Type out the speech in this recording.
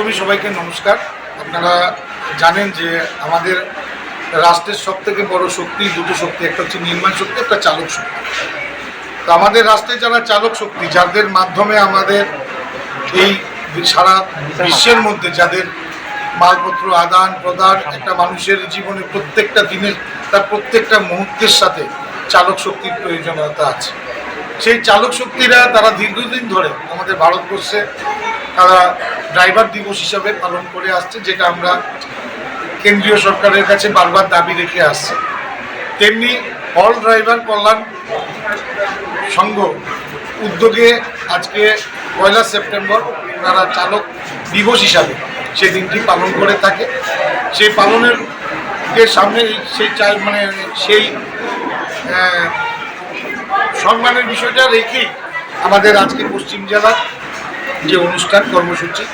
প্রথমে সবাইকে নমস্কার। আপনারা জানেন যে আমাদের রাষ্ট্রের সবথেকে বড় শক্তি দুটো শক্তি, একটা হচ্ছে নির্মাণ শক্তি, একটা চালক শক্তি। তো আমাদের রাষ্ট্রে যারা চালক শক্তি, যাদের মাধ্যমে আমাদের এই সারা বিশ্বের মধ্যে যাদের মালপত্র আদান প্রদান, একটা মানুষের জীবনে প্রত্যেকটা দিনের তার প্রত্যেকটা মুহূর্তের সাথে চালক শক্তির প্রয়োজনীয়তা আছে। সেই চালক শক্তিরা তারা দীর্ঘদিন ধরে আমাদের ভারতবর্ষে তারা ড্রাইভার দিবস হিসাবে পালন করে আসছে, যেটা আমরা কেন্দ্রীয় সরকারের কাছে বারবার দাবি রেখে আসছি। তেমনি অল ড্রাইভার কল্যাণ সংঘ উদ্যোগে আজকে 1 সেপ্টেম্বর তারা চালক দিবস হিসাবে সেই দিনটি পালন করে থাকে। সেই পালনের সামনে সেই সম্মানের বিষয়টা রেখেই আমাদের আজকে পশ্চিম জেলার যে অনুষ্ঠান কর্মসূচি